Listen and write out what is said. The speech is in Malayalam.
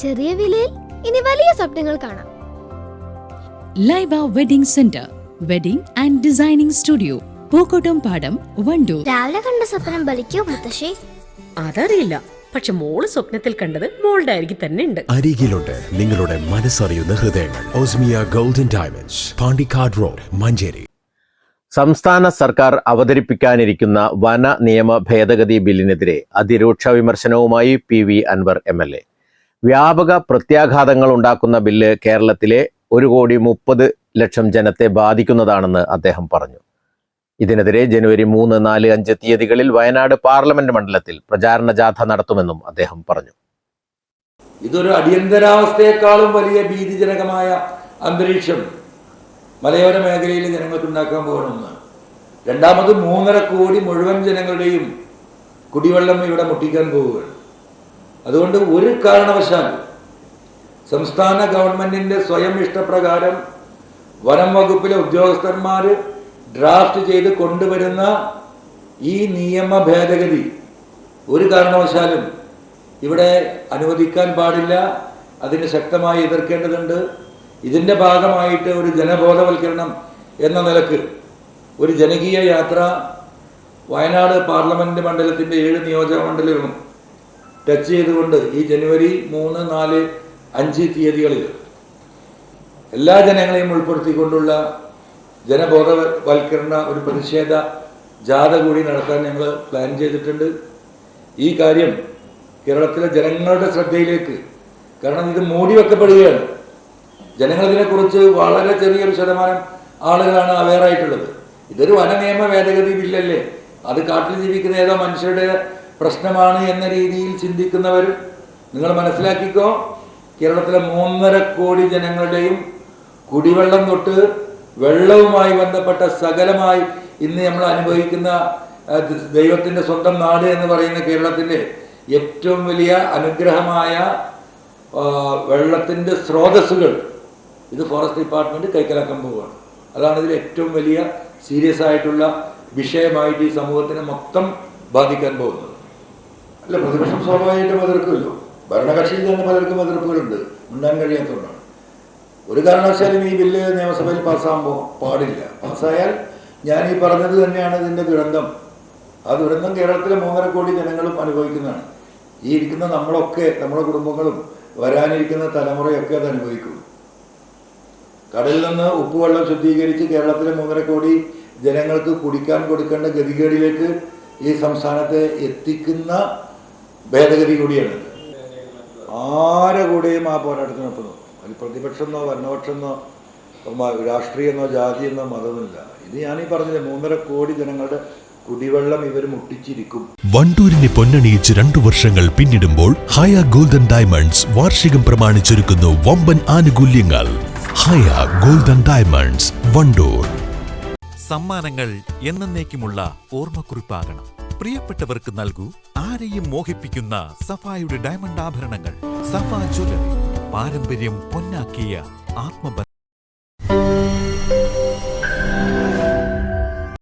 ചെറിയ വിലയിൽ ഇനി വലിയ സ്വപ്നങ്ങൾ കാണാം. Laiba wedding centre, wedding and designing studio, Pookottam പാടം, വണ്ടൂർ. രാവിലെ കണ്ട സ്വപ്നം ബലിക്കോ മുത്തശ്ശി? അതറിയില്ല, പക്ഷെ മോള് സ്വപ്നത്തിൽ കണ്ടത് മോളുടെ അരികിൽ തന്നെ ഉണ്ട്. അരികിലുണ്ട് നിങ്ങളുടെ മനസ്സറിയുന്ന ഹൃദയങ്ങൾ. Osmia golden diamonds, Pandikkad road, Manjeri. സംസ്ഥാന സർക്കാർ അവതരിപ്പിക്കാനിരിക്കുന്ന വന നിയമ ഭേദഗതി ബില്ലിനെതിരെ അതിരൂക്ഷ വിമർശനവുമായി PV അൻവർ MLA. വ്യാപക പ്രത്യാഘാതങ്ങൾ ഉണ്ടാക്കുന്ന ബില്ല് കേരളത്തിലെ 1,30,00,000 ജനത്തെ ബാധിക്കുന്നതാണെന്ന് അദ്ദേഹം പറഞ്ഞു. ഇതിനെതിരെ ജനുവരി 3, 4, 5 തീയതികളിൽ വയനാട് പാർലമെന്റ് മണ്ഡലത്തിൽ പ്രചാരണ ജാഥ നടത്തുമെന്നും അദ്ദേഹം പറഞ്ഞു. ഇതൊരു അടിയന്തരാവസ്ഥയെക്കാളും വലിയ ഭീതിജനകമായ അന്തരീക്ഷം മലയോര മേഖലയിലെ ജനങ്ങൾക്ക് ഉണ്ടാക്കാൻ പോകണമെന്ന്. രണ്ടാമത് 3.5 കോടി മുഴുവൻ ജനങ്ങളുടെയും കുടിവെള്ളം ഇവിടെ മുട്ടിക്കാൻ പോവുകയാണ്. അതുകൊണ്ട് ഒരു കാരണവശാലും സംസ്ഥാന ഗവൺമെന്റിന്റെ സ്വയം ഇഷ്ടപ്രകാരം വനം വകുപ്പിലെ ഉദ്യോഗസ്ഥന്മാർ ഡ്രാഫ്റ്റ് ചെയ്ത് കൊണ്ടുവരുന്ന ഈ നിയമ ഭേദഗതി ഒരു കാരണവശാലും ഇവിടെ അനുവദിക്കാൻ പാടില്ല. അതിന് ശക്തമായി എതിർക്കേണ്ടതുണ്ട്. ഇതിൻ്റെ ഭാഗമായിട്ട് ഒരു ജനബോധവൽക്കരണം എന്ന നിലക്ക് ഒരു ജനകീയ യാത്ര വയനാട് പാർലമെന്റ് മണ്ഡലത്തിൻ്റെ 7 നിയോജക മണ്ഡലങ്ങളും ടച്ച് ചെയ്തുകൊണ്ട് ഈ ജനുവരി 3, 4, 5 തീയതികളിൽ എല്ലാ ജനങ്ങളെയും ഉൾപ്പെടുത്തിക്കൊണ്ടുള്ള ജനബോധവൽക്കരണ ഒരു പ്രതിഷേധ ജാഥ കൂടി നടത്താൻ ഞങ്ങൾ പ്ലാൻ ചെയ്തിട്ടുണ്ട്. ഈ കാര്യം കേരളത്തിലെ ജനങ്ങളുടെ ശ്രദ്ധയിലേക്ക്, കാരണം ഇത് മൂടി വെക്കപ്പെടുകയാണ്. ജനങ്ങളിതിനെക്കുറിച്ച് വളരെ ചെറിയൊരു ശതമാനം ആളുകളാണ് അവെയറായിട്ടുള്ളത്. ഇതൊരു വന നിയമ ഭേദഗതി ബില്ലല്ലേ, അത് കാട്ടിൽ ജീവിക്കുന്ന ഏതോ മനുഷ്യരുടെ പ്രശ്നമാണ് എന്ന രീതിയിൽ ചിന്തിക്കുന്നവർ നിങ്ങൾ മനസ്സിലാക്കിക്കോ, കേരളത്തിലെ 3.5 കോടി ജനങ്ങളുടെയും കുടിവെള്ളം തൊട്ട് വെള്ളവുമായി ബന്ധപ്പെട്ട സകലമായി ഇന്ന് നമ്മൾ അനുഭവിക്കുന്ന ദൈവത്തിൻ്റെ സ്വന്തം നാട് എന്ന് പറയുന്ന കേരളത്തിൻ്റെ ഏറ്റവും വലിയ അനുഗ്രഹമായ വെള്ളത്തിൻ്റെ സ്രോതസ്സുകൾ ഇത് ഫോറസ്റ്റ് ഡിപ്പാർട്ട്മെൻറ്റ് കൈക്കലാക്കാൻ പോവുകയാണ്. അതാണ് ഇതിൽ ഏറ്റവും വലിയ സീരിയസ് ആയിട്ടുള്ള വിഷയമായിട്ട് ഈ സമൂഹത്തിനെ മൊത്തം ബാധിക്കാൻ പോകുന്നത്. അല്ല, പ്രതിപക്ഷം സ്വാഭാവികമായിട്ടും എതിർക്കുമല്ലോ. ഭരണകക്ഷിയിൽ തന്നെ പലർക്കും എതിർപ്പുകളുണ്ട്, ഉണ്ടാൻ കഴിയാത്തതുകൊണ്ടാണ്. ഒരു കാരണവശാലും ഈ ബില്ല് നിയമസഭയിൽ പാസ്സാകുമ്പോൾ പാടില്ല. പാസ്സായാൽ ഞാൻ ഈ പറഞ്ഞത് തന്നെയാണ് ഇതിൻ്റെ ദുരന്തം. ആ ദുരന്തം കേരളത്തിലെ 3.5 കോടി ജനങ്ങളും അനുഭവിക്കുന്നതാണ്. ഈ ഇരിക്കുന്ന നമ്മളൊക്കെ, നമ്മുടെ കുടുംബങ്ങളും വരാനിരിക്കുന്ന തലമുറയൊക്കെ അത് അനുഭവിക്കും. കടലിൽ നിന്ന് ഉപ്പുവെള്ളം ശുദ്ധീകരിച്ച് കേരളത്തിലെ 3.5 കോടി ജനങ്ങൾക്ക് കുടിക്കാൻ കൊടുക്കേണ്ട ഗതികേടിലേക്ക് ഈ സംസ്ഥാനത്തെ എത്തിക്കുന്ന ഭേദഗതി കൂടിയാണ്. ആരെ കൂടെയും ആ പോരാട്ടത്തിനൊപ്പം അത് പ്രതിപക്ഷമെന്നോ ഭരണപക്ഷമെന്നോ രാഷ്ട്രീയെന്നോ ജാതിയെന്നോ മതമൊന്നുമില്ല. ഇത് ഞാനീ പറഞ്ഞില്ലേ, 3.5 കോടി ജനങ്ങളുടെ കുടിവെള്ളം ഇവർ മുട്ടിച്ചിരിക്കും. വണ്ടൂരിനെ പൊന്നണിയിച്ച് 2 വർഷങ്ങൾ പിന്നിടുമ്പോൾ ഹയ ഗോൾഡൻ ഡയമണ്ട്സ് വാർഷികം പ്രമാണിച്ചൊരുക്കുന്നു വമ്പൻ ആനുകൂല്യങ്ങൾ. ഹയ ഗോൾഡൻ ഡയമണ്ട്സ്, വണ്ടൂർ. സമ്മാനങ്ങൾ എന്നേക്കുമുള്ള ഓർമ്മക്കുറിപ്പാകണം. പ്രിയപ്പെട്ടവർക്ക് നൽകൂ ആരെയും മോഹിപ്പിക്കുന്ന സഫായുടെ ഡയമണ്ട് ആഭരണങ്ങൾ. സഫ ജ്വല്ലറി, പാരമ്പര്യം പൊന്നാക്കിയ ആത്മബന്ധം.